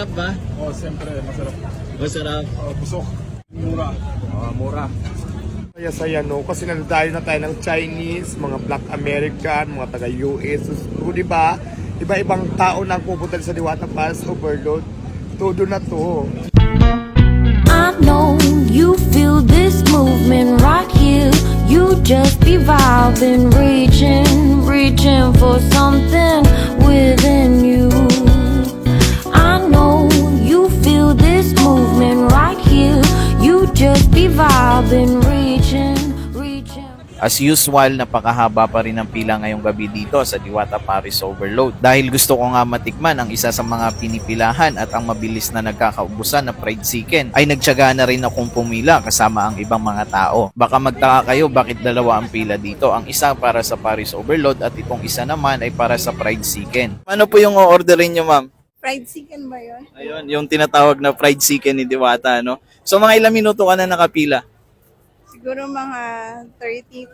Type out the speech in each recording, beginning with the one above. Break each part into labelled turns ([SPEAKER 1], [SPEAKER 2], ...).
[SPEAKER 1] masarap ba?
[SPEAKER 2] Oh, siyempre, masarap.
[SPEAKER 1] Masarap.
[SPEAKER 2] Oh, busok. Mura.
[SPEAKER 1] Mura.
[SPEAKER 3] Kaya saya no, kasi nandalo na tayo ng Chinese, mga Black American, mga taga-US. So, di ba? Iba-ibang tao na pupunta sa Diwata Paris Overload. Todo na to.
[SPEAKER 4] I know you feel this movement right here. You just be vibing, reaching for something within you. I know you feel this movement right here. You just be vibing, reaching.
[SPEAKER 5] As usual, napakahaba pa rin ang pila ngayong gabi dito sa Diwata Paris Overload. Dahil gusto ko nga matikman ang isa sa mga pinipilahan at ang mabilis na nagkakaubusan na fried chicken, ay nagtiyaga na rin akong pumila kasama ang ibang mga tao. Baka magtaka kayo bakit dalawa ang pila dito. Ang isa para sa Paris Overload at itong isa naman ay para sa fried chicken. Ano po yung o-orderin nyo, ma'am?
[SPEAKER 6] Fried chicken ba yun?
[SPEAKER 5] Ayun, yung tinatawag na fried chicken ni Diwata, no? So mga ilang minuto ka na nakapila?
[SPEAKER 6] Siguro mga 30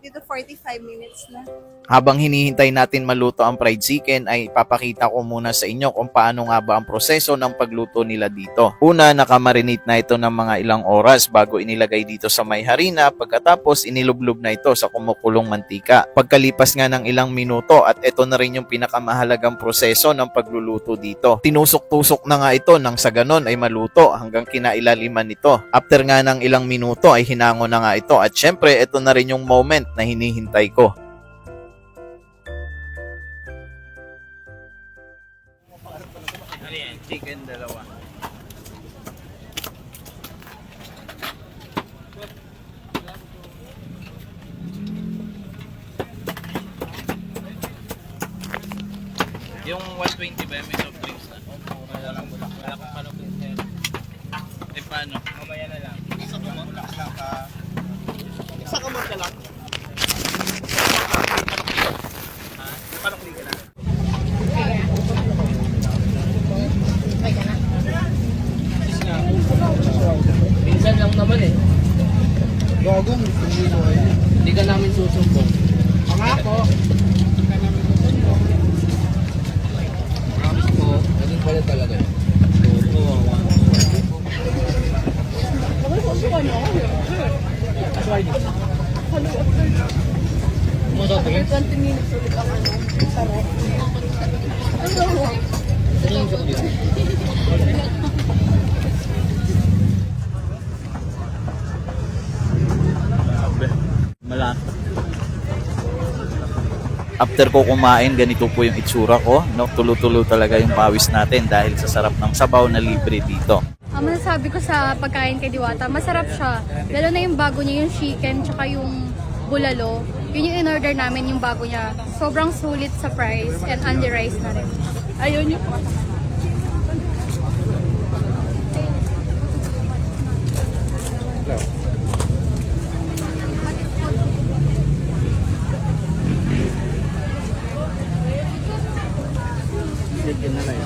[SPEAKER 6] to 45 minutes na.
[SPEAKER 5] Habang hinihintay natin maluto ang fried chicken ay papakita ko muna sa inyo kung paano nga ba ang proseso ng pagluto nila dito. Una, nakamarinate na ito ng mga ilang oras bago inilagay dito sa may harina, pagkatapos inilublob na ito sa kumukulong mantika. Pagkalipas nga ng ilang minuto at ito na rin yung pinakamahalagang proseso ng pagluluto dito. Tinusok-tusok na nga ito nang sa ganon ay maluto hanggang kinailaliman nito. After nga ng ilang minuto ay hinango na nga ito at syempre ito na rin yung moment na hinihintay ko. Chicken dalawa. Yung 120 ba may soft drinks na? Wala kang panupin. Eh paano? Mamaya na lang. Isa ka mo? Isa ka mo ka lang? Panukli ka na? Minsan lang naman eh.
[SPEAKER 2] Gagong,
[SPEAKER 5] Hindi ka namin susumbong.
[SPEAKER 2] ang ako.
[SPEAKER 5] Naging pala talaga yun. Malaki. After ko kumain, ganito po yung itsura ko. No? Tulo-tulo talaga yung pawis natin dahil sa sarap ng sabaw na libre dito.
[SPEAKER 7] Ang masasabi ko sa pagkain kay Diwata, masarap siya. Lalo na yung bago niya, yung chicken, tsaka yung bulalo. Yun yung in-order namin, yung bago niya. Sobrang sulit sa price and only rice na rin. Ayun yung...
[SPEAKER 5] Chicken na lang.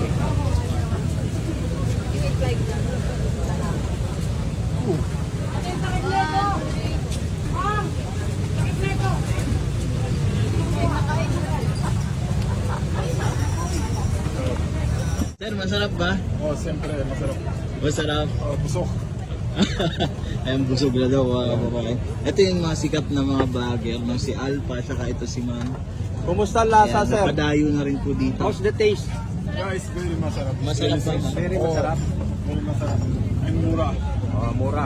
[SPEAKER 1] Sir, masarap ba?
[SPEAKER 2] Oh, siyempre, masarap.
[SPEAKER 1] Masarap.
[SPEAKER 2] Oh, busok.
[SPEAKER 1] Ayun, busog na daw mga kababae. Ito yung mga sikat na mga vlogger, no? Si Alpha, saka ito si Ma'am.
[SPEAKER 3] Kumusta lasa,
[SPEAKER 1] Ayan,
[SPEAKER 3] sir?
[SPEAKER 1] napadayo na rin po dito.
[SPEAKER 3] How's the taste?
[SPEAKER 2] Guys, very masarap.
[SPEAKER 1] Masarap ba?
[SPEAKER 3] Very
[SPEAKER 2] Oh,
[SPEAKER 3] masarap.
[SPEAKER 2] very masarap. And mura.
[SPEAKER 3] Mura.